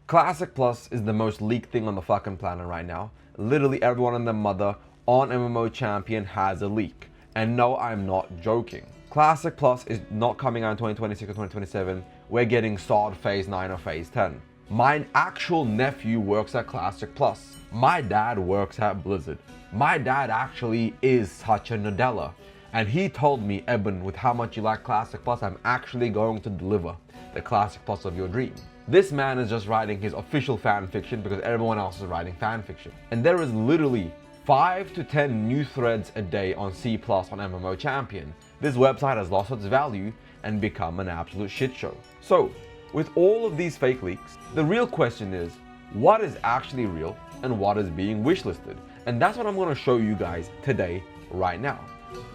Classic Plus is the most leaked thing on the fucking planet right now. Literally everyone and their mother on MMO Champion has a leak. And no, I'm not joking. Classic Plus is not coming out in 2026 or 2027. We're getting SOD Phase 9 or Phase 10. My actual nephew works at Classic Plus. My dad works at Blizzard. My dad actually is such a Nadella. And he told me, Eben, with how much you like Classic Plus, I'm actually going to deliver the Classic Plus of your dream. This man is just writing his official fan fiction because everyone else is writing fan fiction. And there is literally 5 to 10 new threads a day on C+ on MMO Champion. This website has lost its value and become an absolute shit show. So, with all of these fake leaks, the real question is, what is actually real and what is being wishlisted? And that's what I'm going to show you guys today, right now.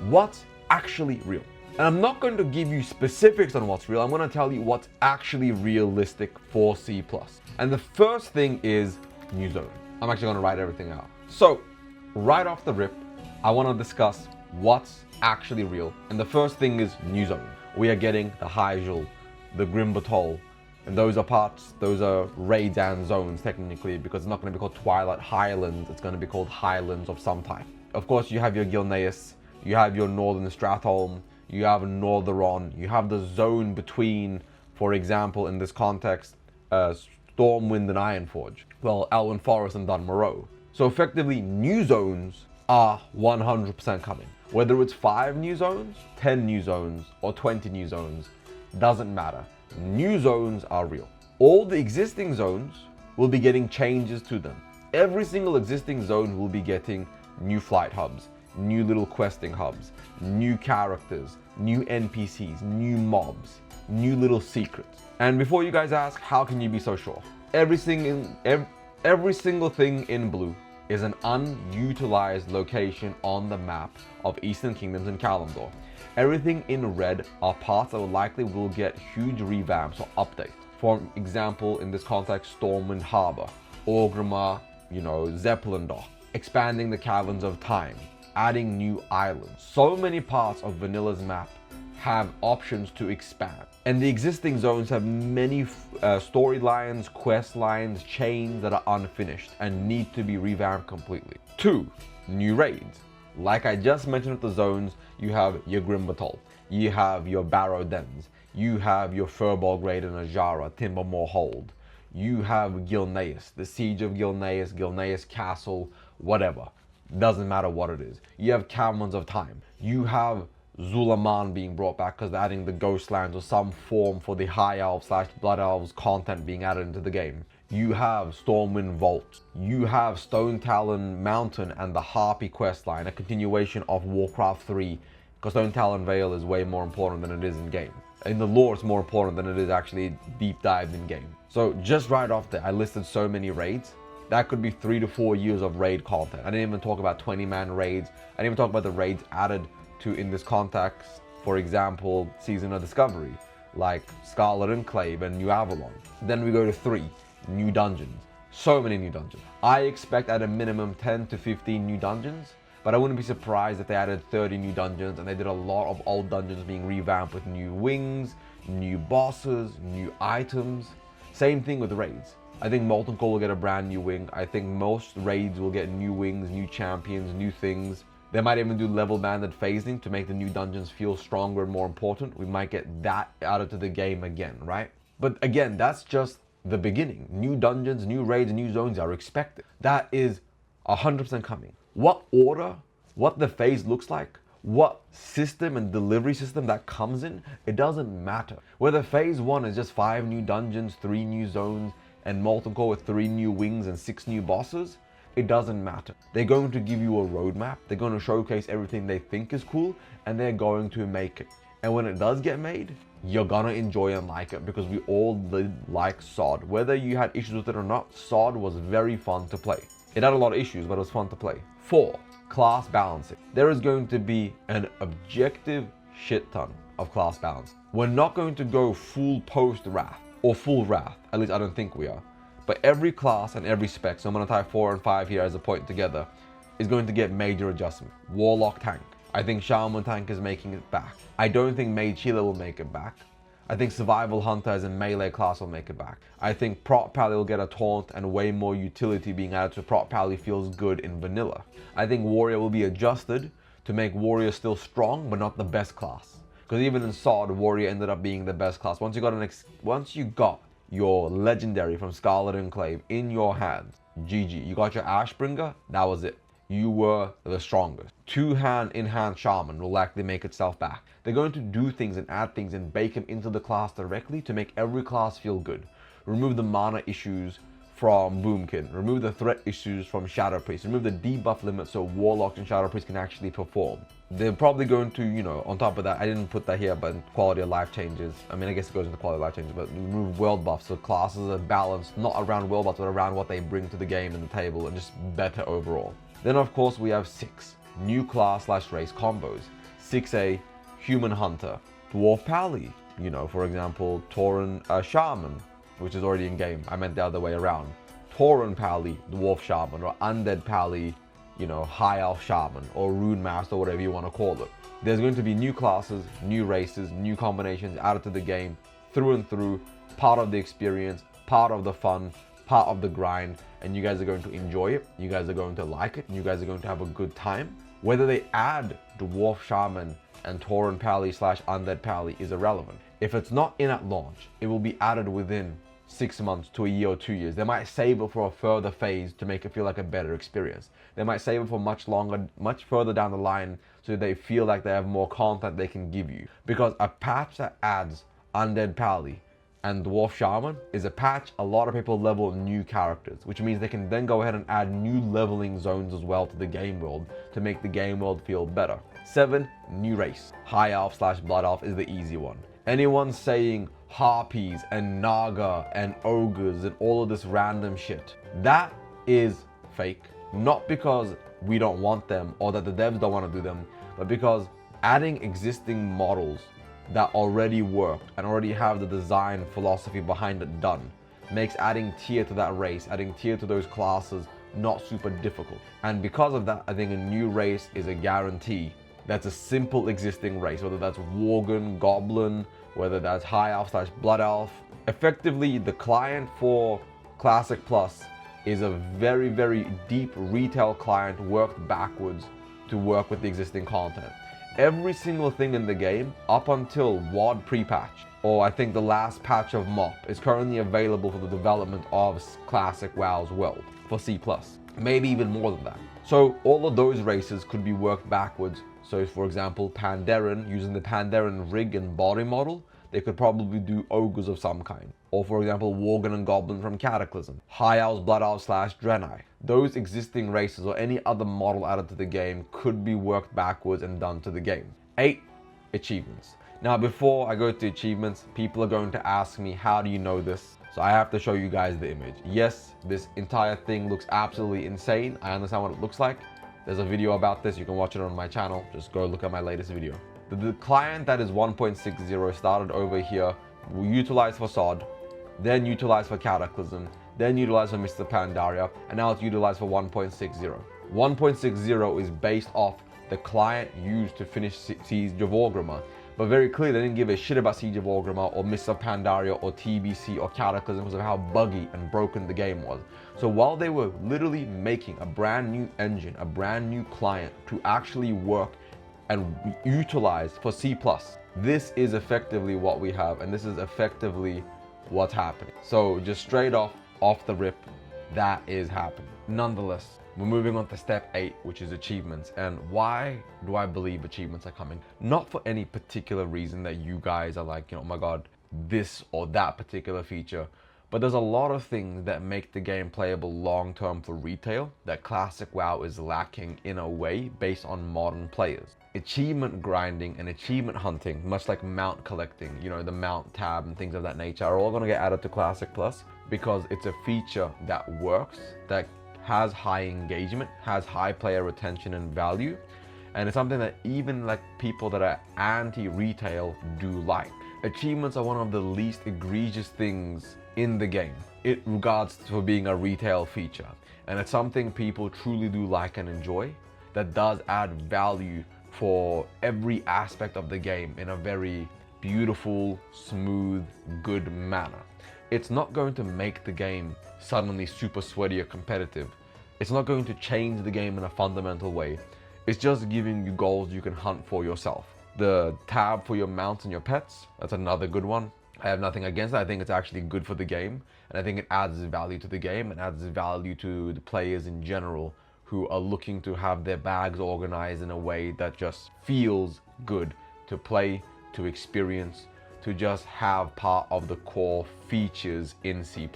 What's actually real? And I'm not going to give you specifics on what's real. I'm going to tell you what's actually realistic for C+. And the first thing is New Zone. I'm actually going to write everything out. So, right off the rip, I want to discuss what's actually real. And the first thing is New Zone. We are getting the Hyjal, the Grim Batol, and those are raids and zones technically, because it's not going to be called Twilight Highlands, it's going to be called Highlands of some type. Of course, you have your Gilneas, you have your Northern Stratholme, you have Northeron, you have the zone between, for example, in this context, Stormwind and Ironforge. Well, Elwyn Forest and Dunmoreau. So effectively, new zones are 100% coming. Whether it's 5 new zones, 10 new zones, or 20 new zones, doesn't matter. New zones are real. All the existing zones will be getting changes to them. Every single existing zone will be getting new flight hubs, new little questing hubs, new characters, new NPCs, new mobs, new little secrets. And before you guys ask, how can you be so sure? Every single thing in blue is an unutilized location on the map of Eastern Kingdoms and Kalimdor. Everything in red are parts that will get huge revamps or updates. For example, in this context, Stormwind Harbor, Orgrimmar, Zeppelin Dock, expanding the Caverns of Time, adding new islands. So many parts of Vanilla's map have options to expand. And the existing zones have many storylines, quest lines, chains that are unfinished and need to be revamped completely. 2. New raids. Like I just mentioned with the zones, you have your Grim Batol, you have your Barrow Dens, you have your Furbolg raid in Ajara, Timbermore Hold, you have Gilneas, the Siege of Gilneas, Gilneas Castle, whatever. Doesn't matter what it is. You have Caverns of Time. You have Zulaman being brought back because they're adding the Ghostlands or some form for the High Elves / Blood Elves content being added into the game. You have Stormwind Vault. You have Stone Talon Mountain and the Harpy questline, a continuation of Warcraft 3, because Stone Talon Vale is way more important than it is in game. In the lore, it's more important than it is actually deep dived in game. So just right off there, I listed so many raids. That could be 3 to 4 years of raid content. I didn't even talk about 20-man raids. I didn't even talk about the raids added to in this context. For example, Season of Discovery, like Scarlet Enclave and New Avalon. Then we go to 3, new dungeons. So many new dungeons. I expect at a minimum 10 to 15 new dungeons, but I wouldn't be surprised if they added 30 new dungeons and they did a lot of old dungeons being revamped with new wings, new bosses, new items. Same thing with raids. I think Molten Core will get a brand new wing. I think most raids will get new wings, new champions, new things. They might even do level banded phasing to make the new dungeons feel stronger and more important. We might get that added to the game again, right? But again, that's just the beginning. New dungeons, new raids, new zones are expected. That is 100% coming. What order, what the phase looks like, what system and delivery system that comes in, it doesn't matter. Whether phase 1 is just 5 new dungeons, 3 new zones, and Molten Core with 3 new wings and 6 new bosses, it doesn't matter. They're going to give you a roadmap, they're going to showcase everything they think is cool, and they're going to make it. And when it does get made, you're gonna enjoy and like it, because we all did like SOD. Whether you had issues with it or not, SOD was very fun to play. It had a lot of issues, but it was fun to play. 4, class balancing. There is going to be an objective shit ton of class balance. We're not going to go full post-Wrath, or full Wrath, at least I don't think we are. But every class and every spec, so I'm going to tie 4 and 5 here as a point together, is going to get major adjustment. Warlock tank. I think Shaman tank is making it back. I don't think Mage Healer will make it back. I think Survival Hunter as a melee class will make it back. I think Prot Pally will get a taunt, and way more utility being added to Prot Pally feels good in vanilla. I think Warrior will be adjusted to make Warrior still strong, but not the best class. Because even in SOD, Warrior ended up being the best class. Once you got your legendary from Scarlet Enclave in your hands, GG. You got your Ashbringer, that was it. You were the strongest. Two-hand in-hand Shaman will likely make itself back. They're going to do things and add things and bake them into the class directly to make every class feel good. Remove the mana issues from Boomkin. Remove the threat issues from Shadow Priest. Remove the debuff limit so Warlocks and Shadow Priest can actually perform. They're probably going to, you know, on top of that, I didn't put that here, but quality of life changes. I mean, I guess it goes into quality of life changes, but remove world buffs so classes are balanced, not around world buffs, but around what they bring to the game and the table, and just better overall. Then, of course, we have 6 new class/race combos. 6A, Human Hunter. Dwarf Pally, you know, for example, Tauren Shaman, which is already in game. I meant the other way around. Tauren Pally, Dwarf Shaman, or Undead Pally, you know, High Elf Shaman, or Rune Master, whatever you want to call it. There's going to be new classes, new races, new combinations added to the game, through and through, part of the experience, part of the fun, part of the grind, and you guys are going to enjoy it, you guys are going to like it, and you guys are going to have a good time. Whether they add Dwarf Shaman and Tauren Pally / Undead Pally is irrelevant. If it's not in at launch, it will be added within 6 months to a year or 2 years. They might save it for a further phase to make it feel like a better experience. They might save it for much longer, much further down the line, so they feel like they have more content they can give you. Because a patch that adds Undead Pally and Dwarf Shaman is a patch a lot of people level new characters, which means they can then go ahead and add new leveling zones as well to the game world to make the game world feel better. 7, new race. High Elf / Blood Elf is the easy one. Anyone saying Harpies and Naga and Ogres and all of this random shit, that is fake. Not because we don't want them or that the devs don't want to do them, but because adding existing models that already work and already have the design philosophy behind it done makes adding tier to that race, adding tier to those classes not super difficult. And because of that, I think a new race is a guarantee. That's a simple existing race, whether that's Worgen, Goblin, whether that's High Elf / Blood Elf. Effectively, the client for Classic Plus is a very, very deep retail client worked backwards to work with the existing content. Every single thing in the game, up until WoD pre-patch, or I think the last patch of MOP, is currently available for the development of Classic WoW's world for C+. Maybe even more than that. So all of those races could be worked backwards. So for example, Pandaren, using the Pandaren rig and body model, they could probably do ogres of some kind. Or for example, Worgen and Goblin from Cataclysm. High Elves, Blood Elves / Draenei. Those existing races or any other model added to the game could be worked backwards and done to the game. 8, achievements. Now before I go to achievements, people are going to ask me, how do you know this? So I have to show you guys the image. Yes, this entire thing looks absolutely insane. I understand what it looks like. There's a video about this, you can watch it on my channel. Just go look at my latest video. The client that is 1.60 started over here, utilized for SOD, then utilized for Cataclysm, then utilized for Mr. Pandaria, and now it's utilized for 1.60. 1.60 is based off the client used to finish Siege of Orgrimmar. But very clearly, they didn't give a shit about Siege of Orgrimmar or Mr. Pandaria or TBC or Cataclysm because of how buggy and broken the game was. So while they were literally making a brand new engine, a brand new client to actually work and utilize for C+, this is effectively what we have, and this is effectively what's happening. So just straight off the rip, that is happening. Nonetheless, we're moving on to step 8, which is achievements. And why do I believe achievements are coming? Not for any particular reason that you guys are like, you know, oh my god, this or that particular feature, but there's a lot of things that make the game playable long-term for retail that Classic WoW is lacking in a way based on modern players. Achievement grinding and achievement hunting, much like mount collecting, you know, the mount tab and things of that nature, are all going to get added to Classic Plus because it's a feature that works, that has high engagement, has high player retention and value, and it's something that even like people that are anti-retail do like. Achievements are one of the least egregious things in the game in regards to being a retail feature, and it's something people truly do like and enjoy, that does add value for every aspect of the game in a very beautiful, smooth, good manner. It's not going to make the game suddenly super sweaty or competitive. It's not going to change the game in a fundamental way. It's just giving you goals you can hunt for yourself. The tab for your mounts and your pets, that's another good one. I have nothing against it. I think it's actually good for the game, and I think it adds value to the game and adds value to the players in general who are looking to have their bags organized in a way that just feels good to play, to experience, to just have part of the core features in C+.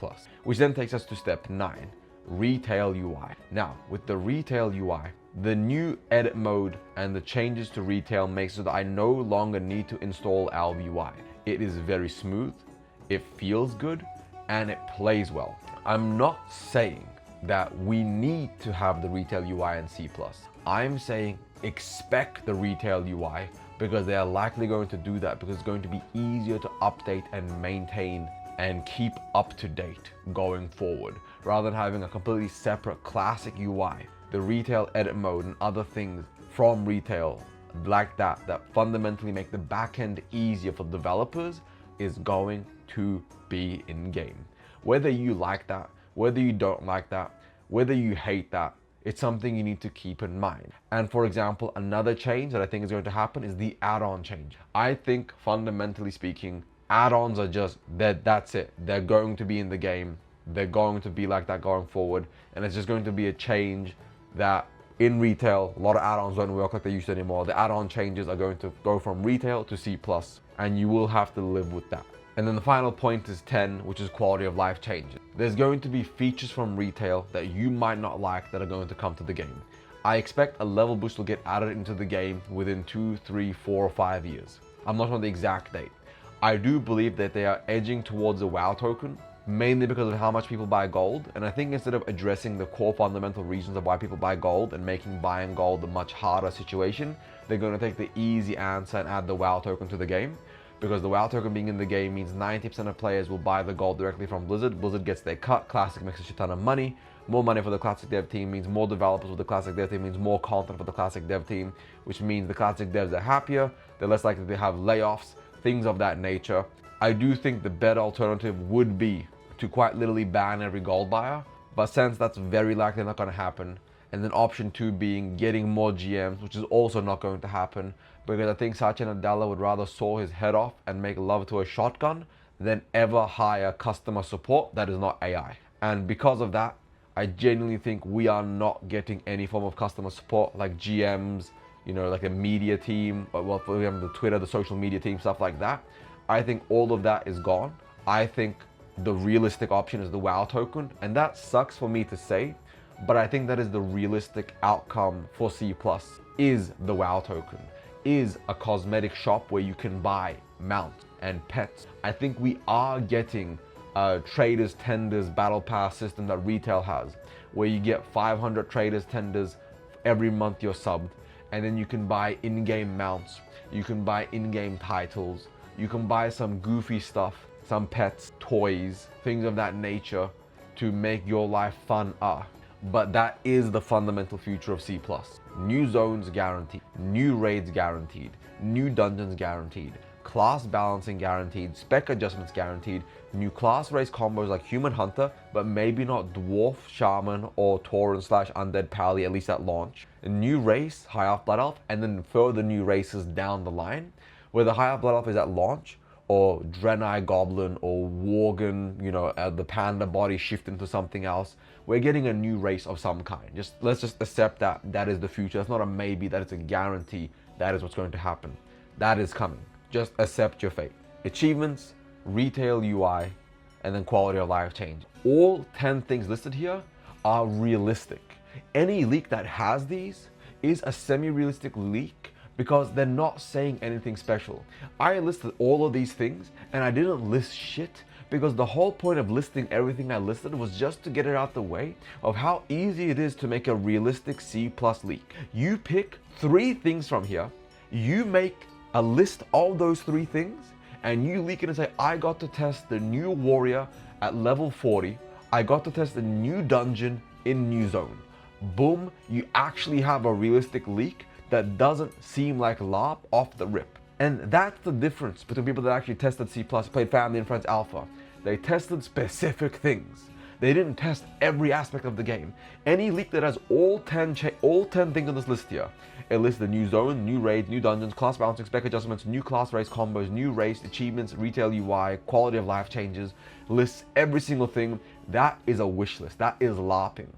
Which then takes us to step 9, retail UI. Now, with the retail UI, the new edit mode and the changes to retail makes it so that I no longer need to install AlvUI. It is very smooth, it feels good, and it plays well. I'm not saying that we need to have the retail UI in C+. I'm saying expect the retail UI because they are likely going to do that because it's going to be easier to update and maintain and keep up to date going forward. Rather than having a completely separate classic UI, the retail edit mode and other things from retail like that fundamentally make the backend easier for developers is going to be in game. Whether you like that, whether you don't like that, whether you hate that, it's something you need to keep in mind. And for example, another change that I think is going to happen is the add-on change. I think fundamentally speaking, add-ons are just, that's it. They're going to be in the game. They're going to be like that going forward. And it's just going to be a change that in retail, a lot of add-ons don't work like they used to anymore. The add-on changes are going to go from retail to C+, and you will have to live with that. And then the final point is 10, which is quality of life changes. There's going to be features from retail that you might not like that are going to come to the game. I expect a level boost will get added into the game within 2, 3, 4, or 5 years. I'm not on the exact date. I do believe that they are edging towards a WoW token, mainly because of how much people buy gold. And I think instead of addressing the core fundamental reasons of why people buy gold and making buying gold a much harder situation, they're going to take the easy answer and add the WoW token to the game. Because the WoW token being in the game means 90% of players will buy the gold directly from Blizzard. Blizzard gets their cut, Classic makes a shit ton of money. More money for the Classic dev team means more developers with the Classic dev team, means more content for the Classic dev team, which means the Classic devs are happier, they're less likely to have layoffs, things of that nature. I do think the better alternative would be to quite literally ban every gold buyer, but since that's very likely not going to happen, and then option 2 being getting more GMs, which is also not going to happen, because I think Satya Nadella would rather saw his head off and make love to a shotgun than ever hire customer support that is not AI. And because of that, I genuinely think we are not getting any form of customer support like GMs, you know, like a media team, well, for example, the Twitter, the social media team, stuff like that. I think all of that is gone. I think the realistic option is the WoW token, and that sucks for me to say, but I think that is the realistic outcome for C+, is the WoW token, is a cosmetic shop where you can buy mounts and pets. I think we are getting a traders tenders battle pass system that retail has, where you get 500 traders tenders every month you're subbed, and then you can buy in-game mounts, you can buy in-game titles, you can buy some goofy stuff, some pets, toys, things of that nature to make your life fun. But that is the fundamental future of C+. New zones guaranteed, new raids guaranteed, new dungeons guaranteed, class balancing guaranteed, spec adjustments guaranteed, new class race combos like Human Hunter, but maybe not Dwarf, Shaman, or Tauren / Undead Pally, at least at launch. A new race, High Elf, Blood Elf, and then further new races down the line, where the High Elf, Blood Elf is at launch, or Draenei Goblin, or Worgen, you know, the panda body shift into something else. We're getting a new race of some kind. Let's just accept that that is the future. That's not a maybe, that is a guarantee. That is what's going to happen. That is coming. Just accept your fate. Achievements, retail UI, and then quality of life change. All 10 things listed here are realistic. Any leak that has these is a semi-realistic leak because they're not saying anything special. I listed all of these things and I didn't list shit because the whole point of listing everything I listed was just to get it out the way of how easy it is to make a realistic C+ leak. You pick 3 things from here, you make a list of those 3 things, and you leak it and say, I got to test the new warrior at level 40, I got to test the new dungeon in new zone. Boom, you actually have a realistic leak that doesn't seem like LARP off the rip. And that's the difference between people that actually tested C++, played Family and Friends Alpha. They tested specific things. They didn't test every aspect of the game. Any leak that has all 10 things on this list here, it lists the new zone, new raid, new dungeons, class balancing, spec adjustments, new class race combos, new race, achievements, retail UI, quality of life changes, lists every single thing. That is a wish list. That is LARPing.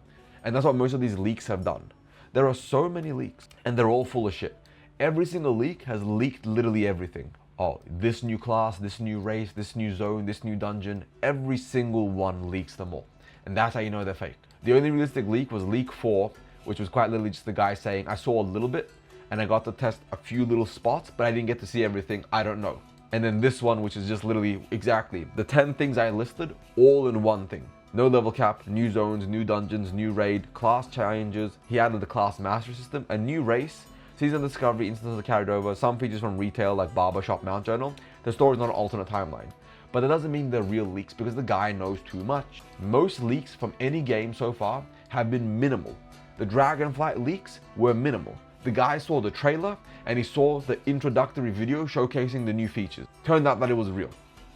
And that's what most of these leaks have done. There are so many leaks, and they're all full of shit. Every single leak has leaked literally everything. Oh, this new class, this new race, this new zone, this new dungeon, every single one leaks them all. And that's how you know they're fake. The only realistic leak was leak 4, which was quite literally just the guy saying, I saw a little bit and I got to test a few little spots, but I didn't get to see everything, I don't know. And then this one, which is just literally exactly the 10 things I listed, all in one thing. No level cap, new zones, new dungeons, new raid, class changes. He added the class mastery system, a new race, season discovery, instances are carried over, some features from retail like barbershop mount journal. The story is not an alternate timeline. But that doesn't mean they're real leaks because the guy knows too much. Most leaks from any game so far have been minimal. The Dragonflight leaks were minimal. The guy saw the trailer and he saw the introductory video showcasing the new features. Turned out that it was real.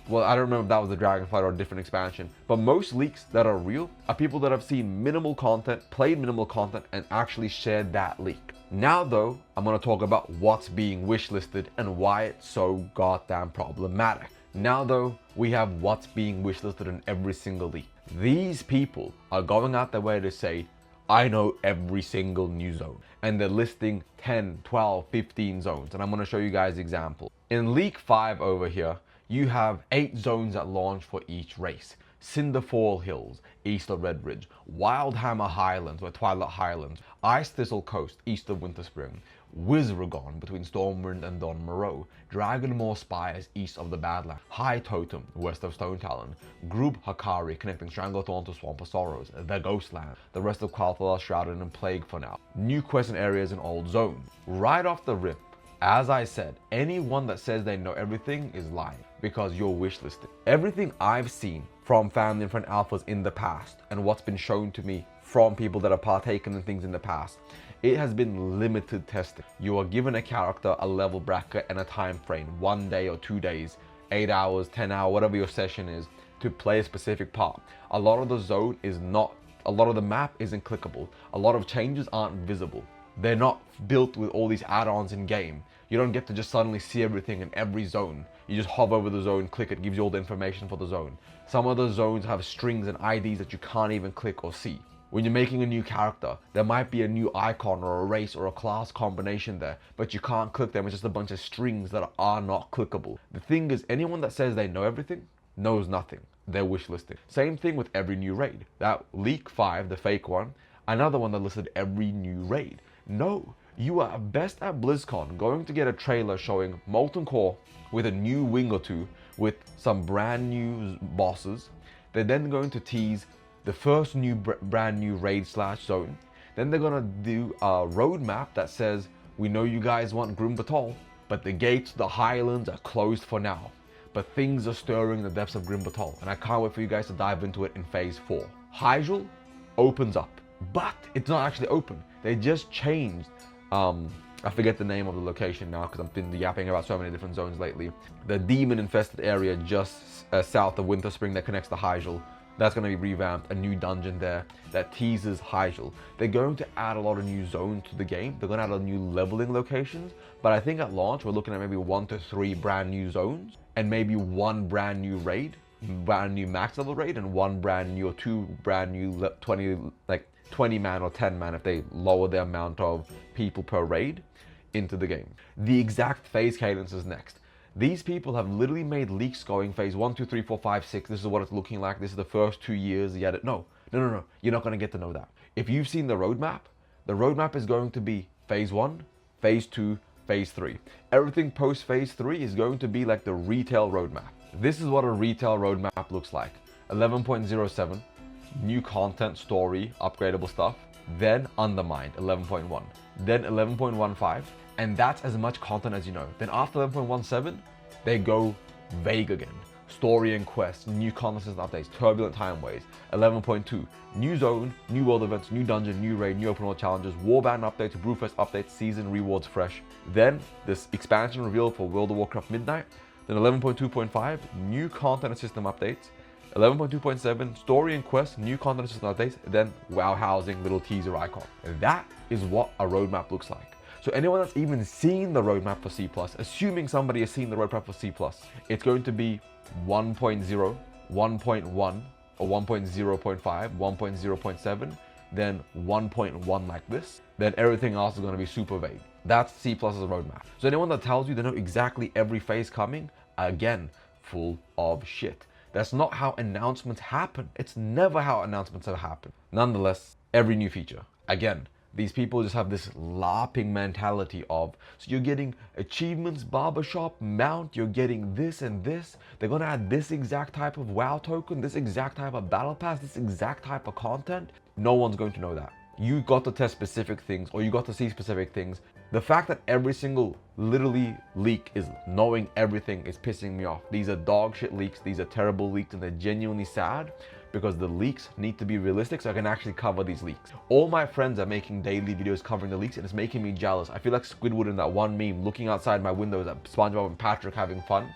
Well, I don't remember if that was the Dragonflight or a different expansion, but most leaks that are real are people that have seen minimal content, played minimal content, and actually shared that leak. Now though, I'm gonna talk about what's being wishlisted and why it's so goddamn problematic. Now though, we have what's being wishlisted in every single leak. These people are going out their way to say, I know every single new zone. And they're listing 10, 12, 15 zones. And I'm gonna show you guys examples. In leak 5 over here, you have 8 zones at launch for each race. Cinderfall Hills, east of Redbridge, Wildhammer Highlands, or Twilight Highlands, Ice Thistle Coast, east of Winterspring, Wizragon between Stormwind and Don Moreau, Dragonmoor Spires east of the Badlands, High Totem west of Stone Talon, Grub Hakari connecting Stranglethorn to Swamp of Sorrows, the Ghostland, the rest of Quel'Tha shrouded in Plague for now, new quests and areas in Old Zone. Right off the rip, as I said, anyone that says they know everything is lying because you're wishlisted. Everything I've seen from Family and Friend Alphas in the past and what's been shown to me from people that have partaken in things in the past, it has been limited testing. You are given a character, a level bracket, and a time frame, 1 day or 2 days, 8 hours, 10 hours, whatever your session is, to play a specific part. A lot of the zone is not, a lot of the map isn't clickable. A lot of changes aren't visible. They're not built with all these add-ons in game. You don't get to just suddenly see everything in every zone. You just hover over the zone, click it, gives you all the information for the zone. Some of the zones have strings and IDs that you can't even click or see. When you're making a new character, there might be a new icon or a race or a class combination there, but you can't click them. It's just a bunch of strings that are not clickable. The thing is, anyone that says they know everything knows nothing. They're wishlisting. Same thing with every new raid. That leak 5, the fake one, another one that listed every new raid. No, you are best at BlizzCon going to get a trailer showing Molten Core with a new wing or two with some brand new bosses. They're then going to tease the first new brand new raid / zone. Then they're gonna do a roadmap that says, we know you guys want Grim Batol, but the gates to the Highlands are closed for now. But things are stirring in the depths of Grim Batol, and I can't wait for you guys to dive into it in phase 4. Hyjal opens up, but it's not actually open. They just changed, I forget the name of the location now because I've been yapping about so many different zones lately. The demon infested area just south of Winterspring that connects to Hyjal. That's going to be revamped, a new dungeon there that teases Hyjal. They're going to add a lot of new zones to the game. They're going to add a new leveling locations. But I think at launch, we're looking at maybe 1 to 3 brand new zones and maybe 1 brand new raid, brand new max level raid, and 1 brand new or 2 brand new 20 man or 10 man if they lower the amount of people per raid into the game. The exact phase cadence is next. These people have literally made leaks going phase 1, 2, 3, 4, 5, 6. This is what it's looking like. This is the first 2 years. Yet no. You're not going to get to know that. If you've seen the roadmap is going to be phase 1, phase 2, phase 3. Everything post phase 3 is going to be like the retail roadmap. This is what a retail roadmap looks like. 11.07, new content, story, upgradable stuff. Then Undermined, 11.1. Then 11.15. And that's as much content as you know. Then after 11.17, they go vague again. story and quests, new content updates, turbulent timeways. 11.2, new zone, new world events, new dungeon, new raid, new open world challenges, warband updates, brewfest updates, season rewards fresh. Then this expansion reveal for World of Warcraft Midnight. Then 11.2.5, new content and system updates. 11.2.7, story and quest, new content and system updates. Then WoW housing, little teaser icon. And that is what a roadmap looks like. So anyone that's even seen the roadmap for C+, assuming somebody has seen the roadmap for C+, it's going to be 1.0, 1.1, or 1.0.5, 1.0.7, then 1.1 like this. Then everything else is going to be super vague. That's C+'s roadmap. So anyone that tells you they know exactly every phase coming, again, full of shit. That's not how announcements happen. It's never how announcements have happened. Nonetheless, every new feature, again, these people just have this LARPing mentality of, so you're getting achievements, barbershop, mount, you're getting this and this. They're gonna add this exact type of WoW token, this exact type of battle pass, this exact type of content. No one's going to know that. You got to test specific things or you got to see specific things. The fact that every single literally leak is knowing everything is pissing me off. These are dog shit leaks, these are terrible leaks, and they're genuinely sad because the leaks need to be realistic so I can actually cover these leaks. All my friends are making daily videos covering the leaks and it's making me jealous. I feel like Squidward in that one meme looking outside my windows at SpongeBob and Patrick having fun.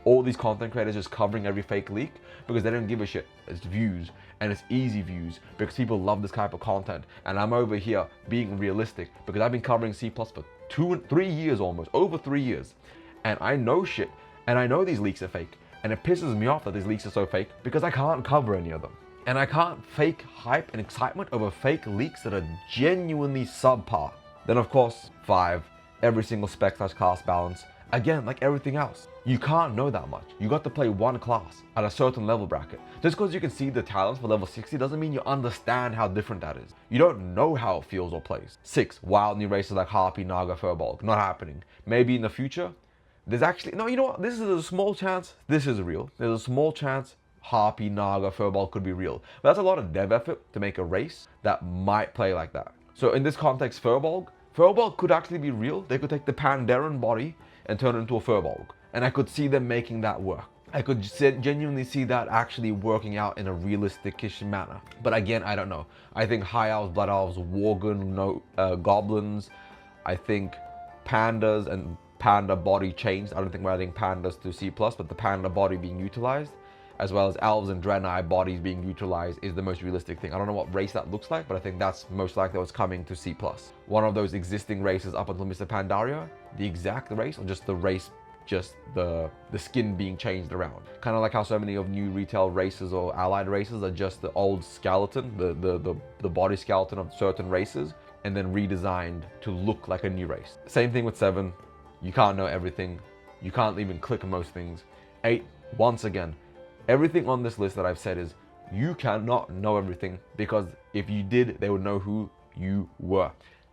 All these content creators just covering every fake leak because they don't give a shit. It's views and it's easy views because people love this type of content. And I'm over here being realistic because I've been covering C++ for 3 years almost, over 3 years. And I know shit and I know these leaks are fake. And it pisses me off that these leaks are so fake because I can't cover any of them. And I can't fake hype and excitement over fake leaks that are genuinely subpar. Then of course, 5, every single spec/class balance. Again, like everything else, you can't know that much. You got to play one class at a certain level bracket. Just because you can see the talents for level 60 doesn't mean you understand how different that is. You don't know how it feels or plays. 6, wild new races like Harpy, Naga, Furbolg. Not happening. Maybe in the future. There's actually, no, you know what? This is a small chance. This is real. There's a small chance Harpy, Naga, Furbolg could be real. But that's a lot of dev effort to make a race that might play like that. So in this context, Furbolg could actually be real. They could take the Pandaren body and turn it into a Furbolg. And I could see them making that work. I could genuinely see that actually working out in a realistic-ish manner. But again, I don't know. I think High Elves, Blood Elves, Worgen, Goblins, I think Pandas and Panda body changed. I don't think we're adding Pandas to C++, but the Panda body being utilized, as well as Elves and Draenei bodies being utilized is the most realistic thing. I don't know what race that looks like, but I think that's most likely what's coming to C++. One of those existing races up until Mr. Pandaria, the exact race, or just the race, just the skin being changed around. Kind of like how so many of new retail races or allied races are just the old skeleton, the body skeleton of certain races, and then redesigned to look like a new race. Same thing with 7. You can't know everything. You can't even click most things. 8, once again, everything on this list that I've said is you cannot know everything because if you did, they would know who you were.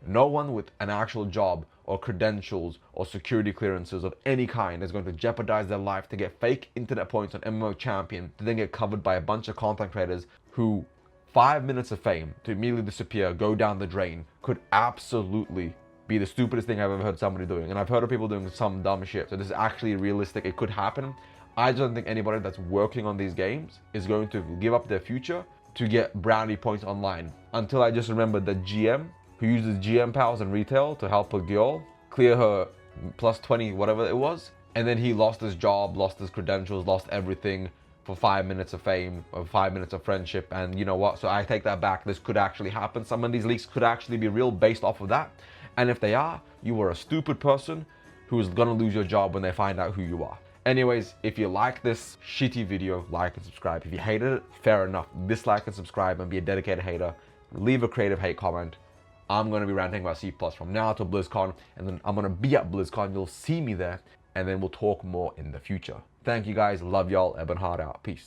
No one with an actual job or credentials or security clearances of any kind is going to jeopardize their life to get fake internet points on MMO Champion to then get covered by a bunch of content creators who 5 minutes of fame to immediately disappear, go down the drain, could absolutely be the stupidest thing I've ever heard somebody doing. And I've heard of people doing some dumb shit. So this is actually realistic. It could happen. I just don't think anybody that's working on these games is going to give up their future to get brownie points online. Until I just remembered the GM who uses GM powers in retail to help a girl clear her plus 20, whatever it was. And then he lost his job, lost his credentials, lost everything for 5 minutes of fame or 5 minutes of friendship. And you know what? So I take that back. This could actually happen. Some of these leaks could actually be real based off of that. And if they are, you are a stupid person who is gonna lose your job when they find out who you are. Anyways, if you like this shitty video, like and subscribe. If you hated it, fair enough. Dislike and subscribe and be a dedicated hater. Leave a creative hate comment. I'm gonna be ranting about C+ from now to BlizzCon, and then I'm gonna be at BlizzCon. You'll see me there, and then we'll talk more in the future. Thank you guys. Love y'all. Ebenhard out. Peace.